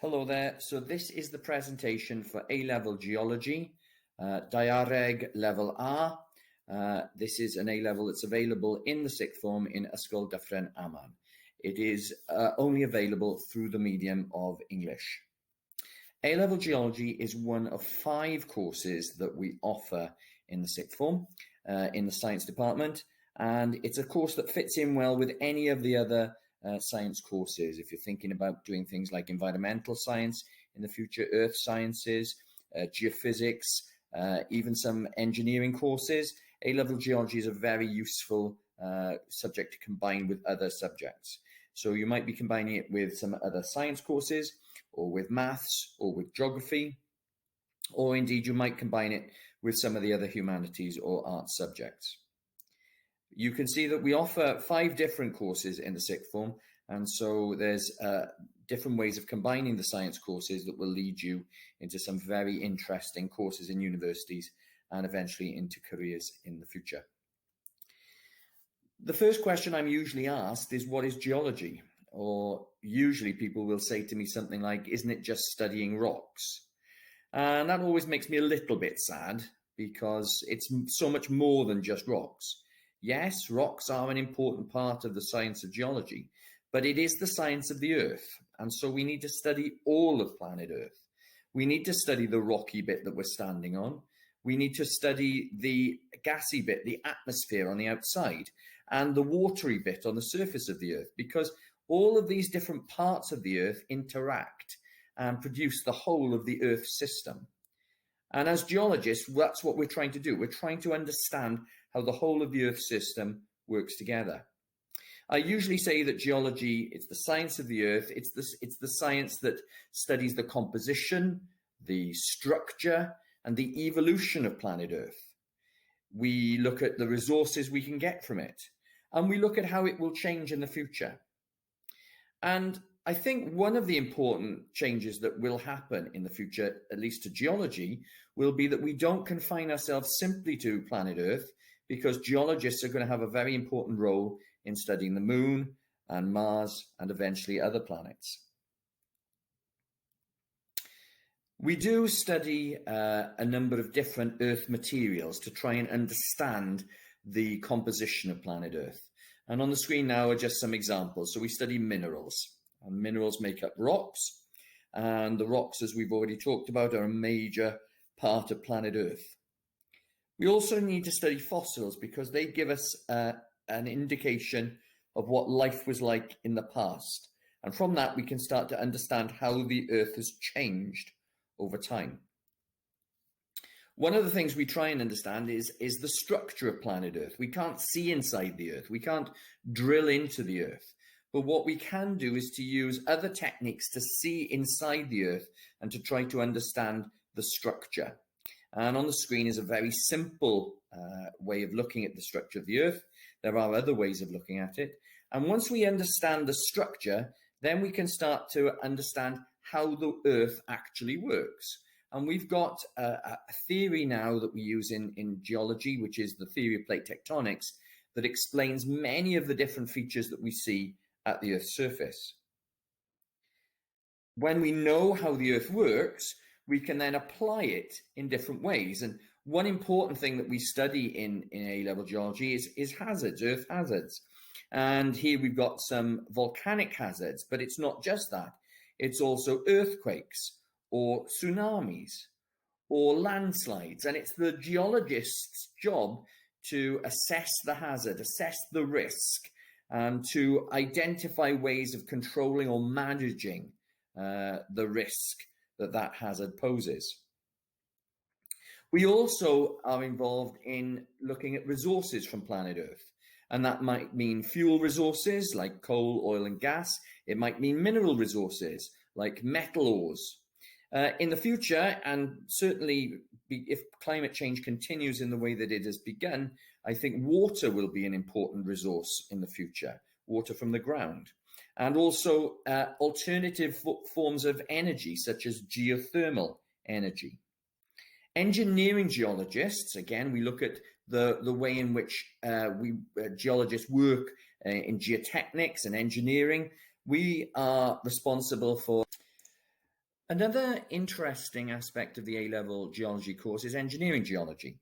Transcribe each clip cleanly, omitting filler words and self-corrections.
Hello there. So this is the presentation for A-Level Geology, Daeareg Level R. This is an A-Level that's available in the sixth form in Ysgol Dyffryn Aman. It is only available through the medium of English. A-Level Geology is one of 5 courses that we offer in the sixth form in the science department, and it's a course that fits in well with any of the other science courses. If you're thinking about doing things like environmental science in the future, earth sciences, geophysics, even some engineering courses, A-Level Geology is a very useful subject to combine with other subjects. So you might be combining it with some other science courses, or with maths, or with geography, or indeed you might combine it with some of the other humanities or arts subjects. You can see that we offer 5 different courses in the sixth form, and so there's different ways of combining the science courses that will lead you into some very interesting courses in universities and eventually into careers in the future. The first question I'm usually asked is, what is geology? Or usually people will say to me something like, isn't it just studying rocks? And that always makes me a little bit sad, because it's so much more than just rocks. Yes, rocks are an important part of the science of geology, but it is the science of the Earth. And so we need to study all of planet Earth. We need to study the rocky bit that we're standing on. We need to study the gassy bit, the atmosphere on the outside, and the watery bit on the surface of the Earth, because all of these different parts of the Earth interact and produce the whole of the Earth system. And as geologists, that's what we're trying to do. We're trying to understand how the whole of the Earth system works together. I usually say that geology is the science of the Earth. It's the science that studies the composition, the structure, and the evolution of planet Earth. We look at the resources we can get from it, and we look at how it will change in the future. And I think one of the important changes that will happen in the future, at least to geology, will be that we don't confine ourselves simply to planet Earth, because geologists are going to have a very important role in studying the Moon and Mars and eventually other planets. We do study a number of different Earth materials to try and understand the composition of planet Earth. And on the screen now are just some examples. So we study minerals. And minerals make up rocks, and the rocks, as we've already talked about, are a major part of planet Earth. We also need to study fossils, because they give us an indication of what life was like in the past. And from that, we can start to understand how the Earth has changed over time. One of the things we try and understand is the structure of planet Earth. We can't see inside the Earth. We can't drill into the Earth. But what we can do is to use other techniques to see inside the Earth and to try to understand the structure. And on the screen is a very simple way of looking at the structure of the Earth. There are other ways of looking at it. And once we understand the structure, then we can start to understand how the Earth actually works. And we've got a theory now that we use in geology, which is the theory of plate tectonics, that explains many of the different features that we see at the Earth's surface. When we know how the Earth works, we can then apply it in different ways. And one important thing that we study in A-Level Geology is hazards, Earth hazards. And here we've got some volcanic hazards, but it's not just that. It's also earthquakes or tsunamis or landslides. And it's the geologist's job to assess the hazard, assess the risk, and to identify ways of controlling or managing the risk that hazard poses. We also are involved in looking at resources from planet Earth, and that might mean fuel resources like coal, oil, and gas. It might mean mineral resources like metal ores. In the future, and certainly if climate change continues in the way that it has begun, I think water will be an important resource in the future, water from the ground. And also alternative forms of energy, such as geothermal energy. Engineering geologists, again, we look at the way in which geologists work in geotechnics and engineering. We are responsible for Another interesting aspect of the A-level geology course is engineering geology.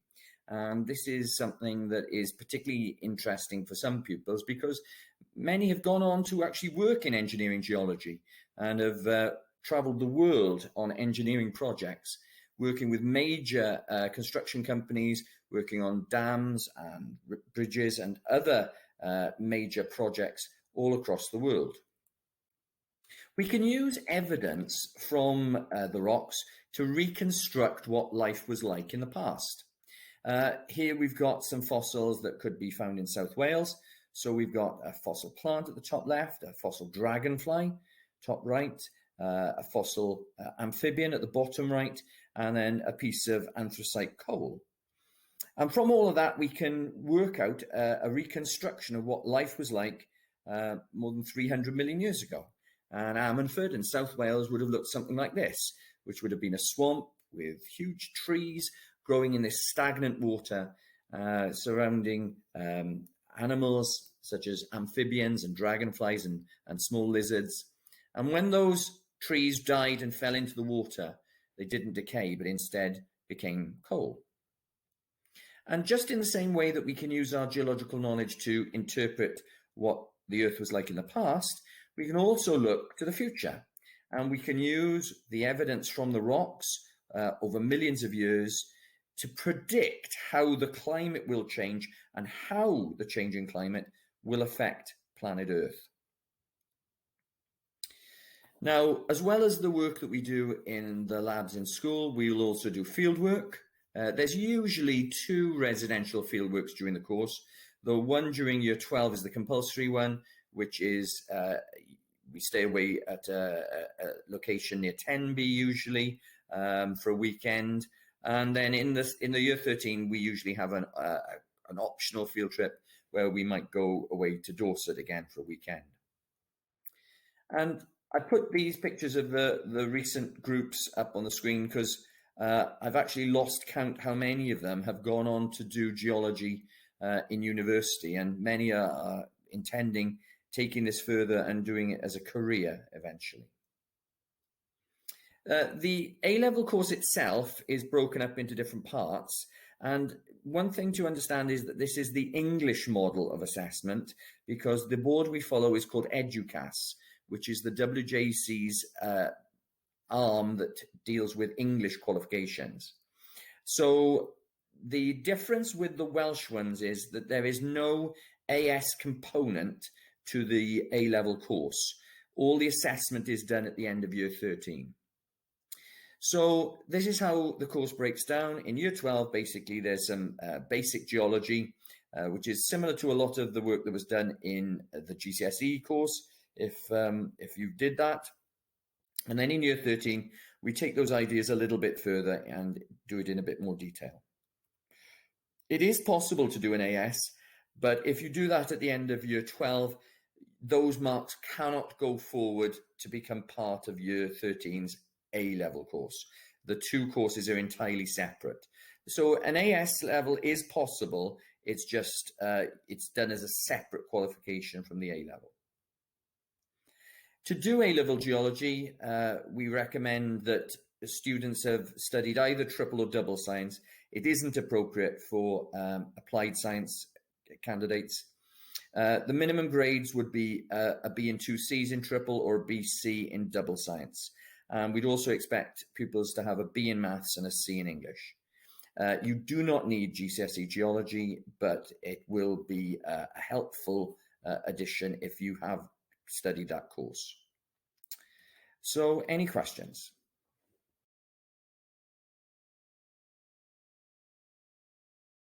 And this is something that is particularly interesting for some pupils because many have gone on to actually work in engineering geology and have traveled the world on engineering projects, working with major construction companies, working on dams and bridges and other major projects all across the world. We can use evidence from the rocks to reconstruct what life was like in the past. Here we've got some fossils that could be found in South Wales. So we've got a fossil plant at the top left, a fossil dragonfly, top right, a fossil amphibian at the bottom right, and then a piece of anthracite coal. And from all of that, we can work out a reconstruction of what life was like more than 300 million years ago. And Ammanford in South Wales would have looked something like this, which would have been a swamp with huge trees growing in this stagnant water, surrounding animals such as amphibians and dragonflies and small lizards. And when those trees died and fell into the water, they didn't decay, but instead became coal. And just in the same way that we can use our geological knowledge to interpret what the Earth was like in the past, we can also look to the future, and we can use the evidence from the rocks over millions of years to predict how the climate will change and how the changing climate will affect planet Earth. Now, as well as the work that we do in the labs in school, we will also do field work. There's usually 2 residential field works during the course. The one during year 12 is the compulsory one, which is we stay away at a location near Tenby usually for a weekend, and then in the year 13 we usually have an optional field trip where we might go away to Dorset again for a weekend. And I put these pictures of the recent groups up on the screen because I've actually lost count how many of them have gone on to do geology in university, and many are intending taking this further and doing it as a career eventually. The A-level course itself is broken up into different parts, and one thing to understand is that this is the English model of assessment because the board we follow is called EduCAS, which is the WJC's arm that deals with English qualifications. So the difference with the Welsh ones is that there is no AS component to the A-level course. All the assessment is done at the end of year 13. So this is how the course breaks down. In year 12, basically, there's some basic geology, which is similar to a lot of the work that was done in the GCSE course, if you did that. And then in year 13, we take those ideas a little bit further and do it in a bit more detail. It is possible to do an AS, but if you do that at the end of year 12, those marks cannot go forward to become part of year 13's A-level course. The 2 courses are entirely separate. So an AS level is possible. It's just it's done as a separate qualification from the A-level. To do A-level geology, we recommend that students have studied either triple or double science. It isn't appropriate for applied science candidates. The minimum grades would be a B in 2 Cs in triple or a BC in double science. We'd also expect pupils to have a B in maths and a C in English. You do not need GCSE geology, but it will be a helpful addition if you have studied that course. So, any questions?